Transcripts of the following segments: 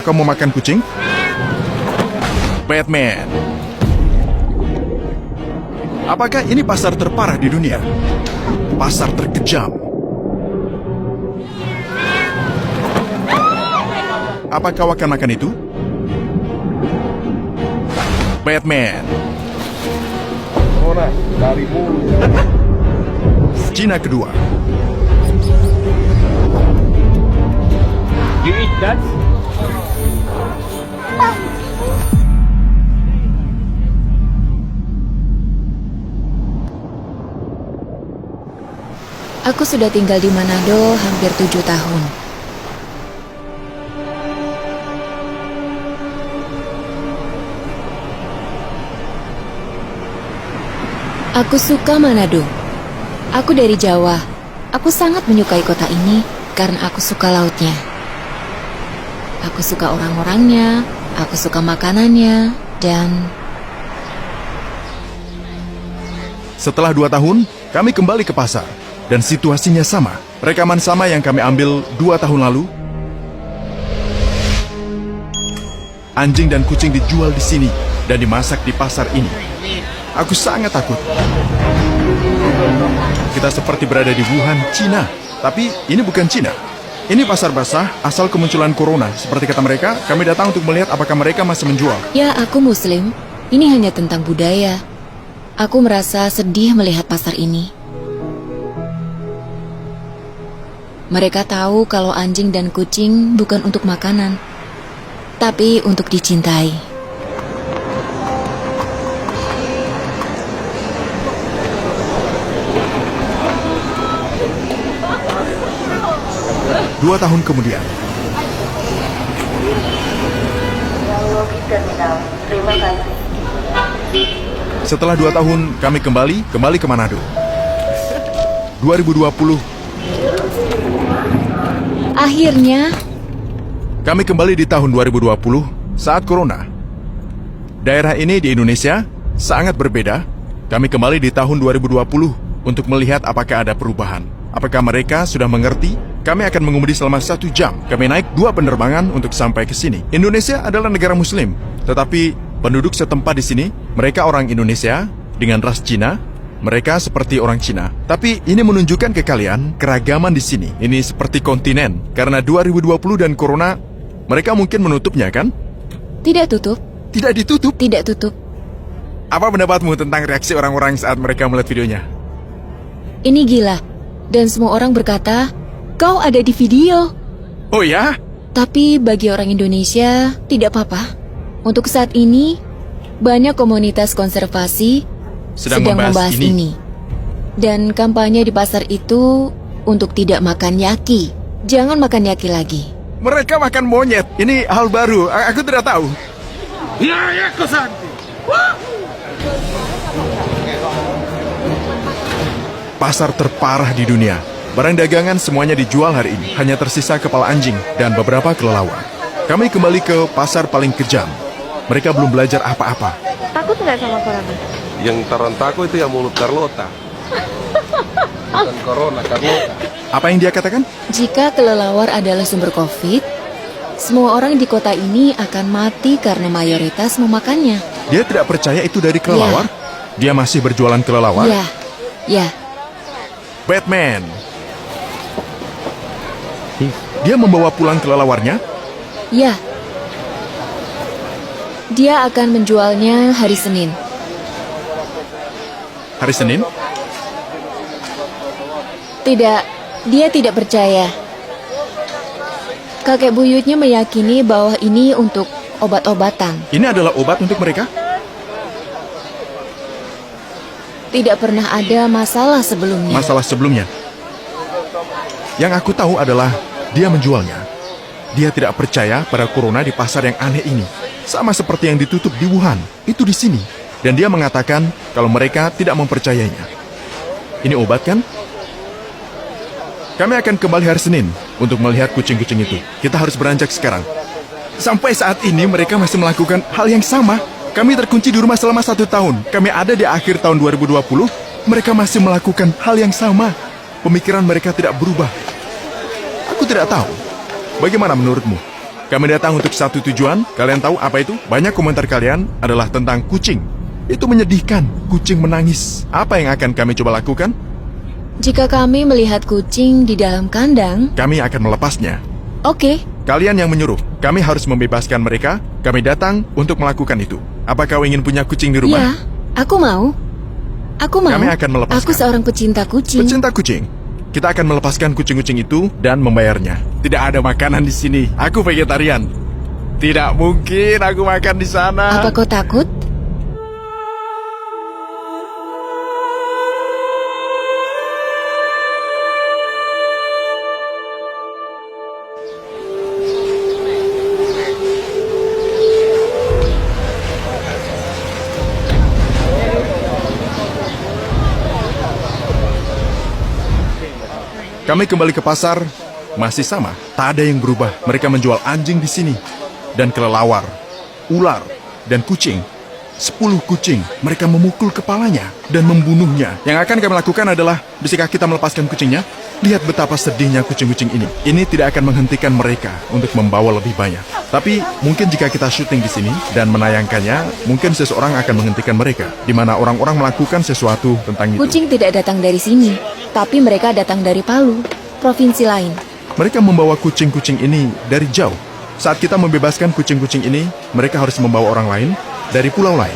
Kamu makan kucing? Batman. Apakah ini pasar terparah di dunia? Pasar terkejam. Apa kau akan makan itu? Batman. Cina kedua. You eat that? Aku sudah tinggal di Manado hampir 7 tahun. Aku suka Manado. Aku dari Jawa. Aku sangat menyukai kota ini karena aku suka lautnya. Aku suka orang-orangnya, aku suka makanannya, dan Setelah 2 tahun, kami kembali ke pasar. Dan situasinya sama. Rekaman sama yang kami ambil 2 tahun lalu. Anjing dan kucing dijual di sini dan dimasak di pasar ini. Aku sangat takut. Kita seperti berada di Wuhan, Cina. Tapi ini bukan Cina. Ini pasar basah asal kemunculan corona. Seperti kata mereka, kami datang untuk melihat apakah mereka masih menjual. ya aku Muslim. Ini hanya tentang budaya. Aku merasa sedih melihat pasar ini. Mereka tahu kalau anjing dan kucing bukan untuk makanan, tapi untuk dicintai. Dua tahun kemudian, Terima kasih. setelah 2 tahun kami kembali ke Manado. 2020, Akhirnya, kami kembali di tahun 2020 saat corona. Daerah ini di Indonesia sangat berbeda. Kami kembali di tahun 2020 untuk melihat apakah ada perubahan. Apakah mereka sudah mengerti? Kami akan mengemudi selama 1 jam. Kami naik 2 penerbangan untuk sampai ke sini. Indonesia adalah negara Muslim, tetapi penduduk setempat di sini, mereka orang Indonesia dengan ras Cina. Mereka seperti orang Cina. Tapi ini menunjukkan ke kalian keragaman di sini. Ini seperti kontinen. Karena 2020 dan corona, mereka mungkin menutupnya kan? tidak tutup, Tidak ditutup. tidak tutup. Apa pendapatmu tentang reaksi orang-orang saat mereka melihat videonya? Ini gila. Dan semua orang berkata, kau ada di video. Oh ya? Tapi bagi orang Indonesia, tidak apa-apa. Untuk saat ini, banyak komunitas konservasi sedang membahas ini. Dan kampanye di pasar itu untuk tidak makan yaki. Jangan makan yaki lagi. Mereka makan monyet. Ini hal baru. Aku tidak tahu. Ya, Kosanti. Pasar terparah di dunia. Barang dagangan semuanya dijual hari ini. Hanya tersisa kepala anjing dan beberapa kelelawar. Kami kembali ke pasar paling kejam. Mereka belum belajar apa-apa. Takut nggak sama corona? Yang Tarantako itu yang mulut Carlota. Bukan corona, Carlota. Apa yang dia katakan? Jika kelelawar adalah sumber COVID, semua orang di kota ini akan mati karena mayoritas memakannya. Dia tidak percaya itu dari kelelawar? Dia masih berjualan kelelawar? Ya, ya. Batman. Dia membawa pulang kelelawarnya? Ya. Dia akan menjualnya hari Senin. Hari Senin? Tidak, dia tidak percaya. Kakek buyutnya meyakini bahwa ini untuk obat-obatan. Ini adalah obat untuk mereka? Tidak pernah ada masalah sebelumnya. Masalah sebelumnya. Yang aku tahu adalah dia menjualnya. Dia tidak percaya pada corona di pasar yang aneh ini. Sama seperti yang ditutup di Wuhan, itu di sini. Dan dia mengatakan kalau mereka tidak mempercayainya. Ini obat kan? Kami akan kembali hari Senin untuk melihat kucing-kucing itu. Kita harus beranjak sekarang. Sampai saat ini mereka masih melakukan hal yang sama. Kami terkunci di rumah selama 1 tahun. Kami ada di akhir tahun 2020. Mereka masih melakukan hal yang sama. Pemikiran mereka tidak berubah. Aku tidak tahu. Bagaimana menurutmu? Kami datang untuk satu tujuan. Kalian tahu apa itu? Banyak komentar kalian adalah tentang kucing. Itu menyedihkan. Kucing menangis. Apa yang akan kami coba lakukan? Jika kami melihat kucing di dalam kandang, Kami akan melepasnya. oke. Kalian yang menyuruh. Kami harus membebaskan mereka. Kami datang untuk melakukan itu. Apa kau ingin punya kucing di rumah? Ya, aku mau. Aku mau. Kami akan melepaskan. Aku seorang pecinta kucing. Pecinta kucing. Kita akan melepaskan kucing-kucing itu dan membayarnya. Tidak ada makanan di sini. Aku vegetarian. Tidak mungkin aku makan di sana. Apa kau takut? Kami kembali ke pasar, masih sama, tak ada yang berubah. Mereka menjual anjing di sini, dan kelelawar, ular, dan kucing. 10 kucing, mereka memukul kepalanya dan membunuhnya. Yang akan kami lakukan adalah, bisakah kita melepaskan kucingnya? Lihat betapa sedihnya kucing-kucing ini. Ini tidak akan menghentikan mereka untuk membawa lebih banyak. Tapi mungkin jika kita syuting di sini dan menayangkannya, mungkin seseorang akan menghentikan mereka, di mana orang-orang melakukan sesuatu tentang itu. Kucing tidak datang dari sini, tapi mereka datang dari Palu, provinsi lain. Mereka membawa kucing-kucing ini dari jauh. Saat kita membebaskan kucing-kucing ini, mereka harus membawa orang lain dari pulau lain.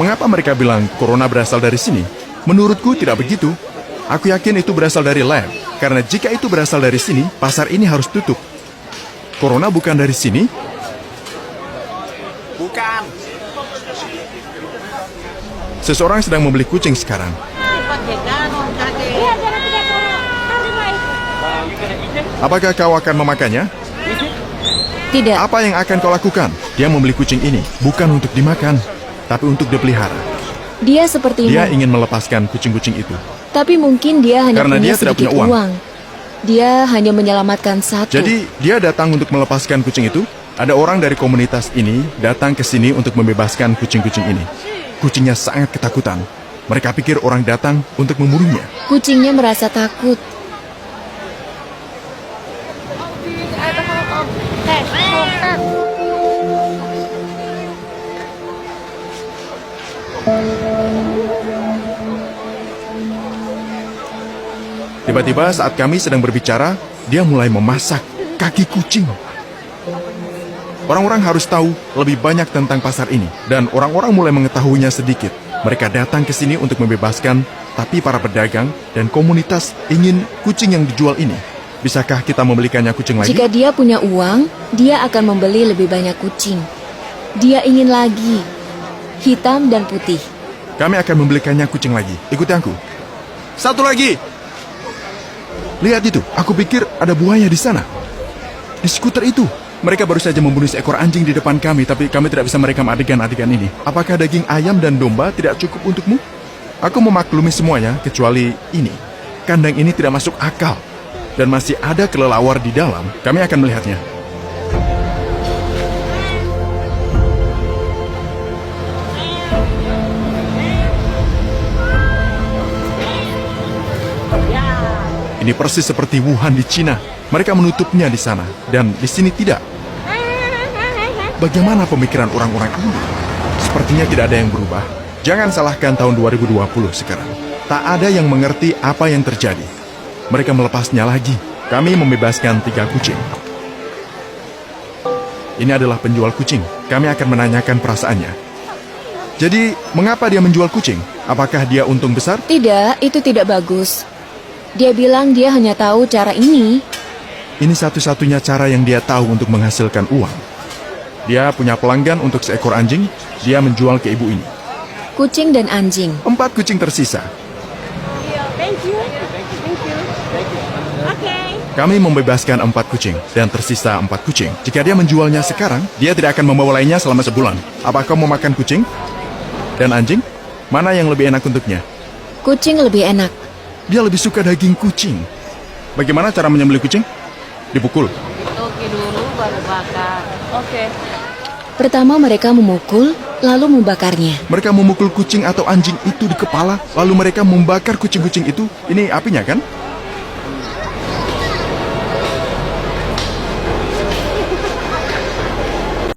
Mengapa mereka bilang corona berasal dari sini? Menurutku tidak begitu. Aku yakin itu berasal dari lab. Karena jika itu berasal dari sini, pasar ini harus tutup. Corona bukan dari sini? Bukan. Seseorang sedang membeli kucing sekarang. Apakah kau akan memakannya? Tidak. Apa yang akan kau lakukan? Dia membeli kucing ini bukan untuk dimakan, tapi untuk dipelihara. Dia sepertimu. Dia ingin melepaskan kucing-kucing itu. Tapi mungkin dia hanya Karena punya dia tidak sedikit punya uang. Dia hanya menyelamatkan satu. Jadi dia datang untuk melepaskan kucing itu. Ada orang dari komunitas ini datang ke sini untuk membebaskan kucing-kucing ini. Kucingnya sangat ketakutan. Mereka pikir orang datang untuk membunuhnya. Kucingnya merasa takut. Tiba-tiba saat kami sedang berbicara, dia mulai memasak kaki kucing. Orang-orang harus tahu lebih banyak tentang pasar ini, dan orang-orang mulai mengetahuinya sedikit. Mereka datang ke sini untuk membebaskan, tapi para pedagang dan komunitas ingin kucing yang dijual ini. Bisakah kita membelikannya kucing lagi? Jika dia punya uang, dia akan membeli lebih banyak kucing. Dia ingin lagi, hitam dan putih. Kami akan membelikannya kucing lagi. Ikuti aku. Satu lagi. Lihat itu, aku pikir ada buaya di sana. Di skuter itu. Mereka baru saja membunuh seekor anjing di depan kami, tapi kami tidak bisa merekam adegan-adegan ini. Apakah daging ayam dan domba tidak cukup untukmu? Aku memaklumi semuanya, kecuali ini. Kandang ini tidak masuk akal. Dan masih ada kelelawar di dalam. Kami akan melihatnya. Ini persis seperti Wuhan di Cina. Mereka menutupnya di sana, dan di sini tidak. Bagaimana pemikiran orang-orang ini? Sepertinya tidak ada yang berubah. Jangan salahkan tahun 2020 sekarang. Tak ada yang mengerti apa yang terjadi. Mereka melepasnya lagi. Kami membebaskan 3 kucing. Ini adalah penjual kucing. Kami akan menanyakan perasaannya. Jadi, mengapa dia menjual kucing? Apakah dia untung besar? Tidak, itu tidak bagus. Dia bilang dia hanya tahu cara ini. Ini satu-satunya cara yang dia tahu untuk menghasilkan uang. Dia punya pelanggan untuk seekor anjing. Dia menjual ke ibu ini. Kucing dan anjing. 4 kucing tersisa. Kami membebaskan 4 kucing dan tersisa 4 kucing. Jika dia menjualnya sekarang, dia tidak akan membawa lainnya selama sebulan. Apa kau mau makan kucing dan anjing? Mana yang lebih enak untuknya? Kucing lebih enak. Dia lebih suka daging kucing. Bagaimana cara menyembelih kucing? Dipukul. Oke dulu baru bakar. Oke. Pertama mereka memukul, lalu membakarnya. Mereka memukul kucing atau anjing itu di kepala, lalu mereka membakar kucing-kucing itu. Ini apinya kan?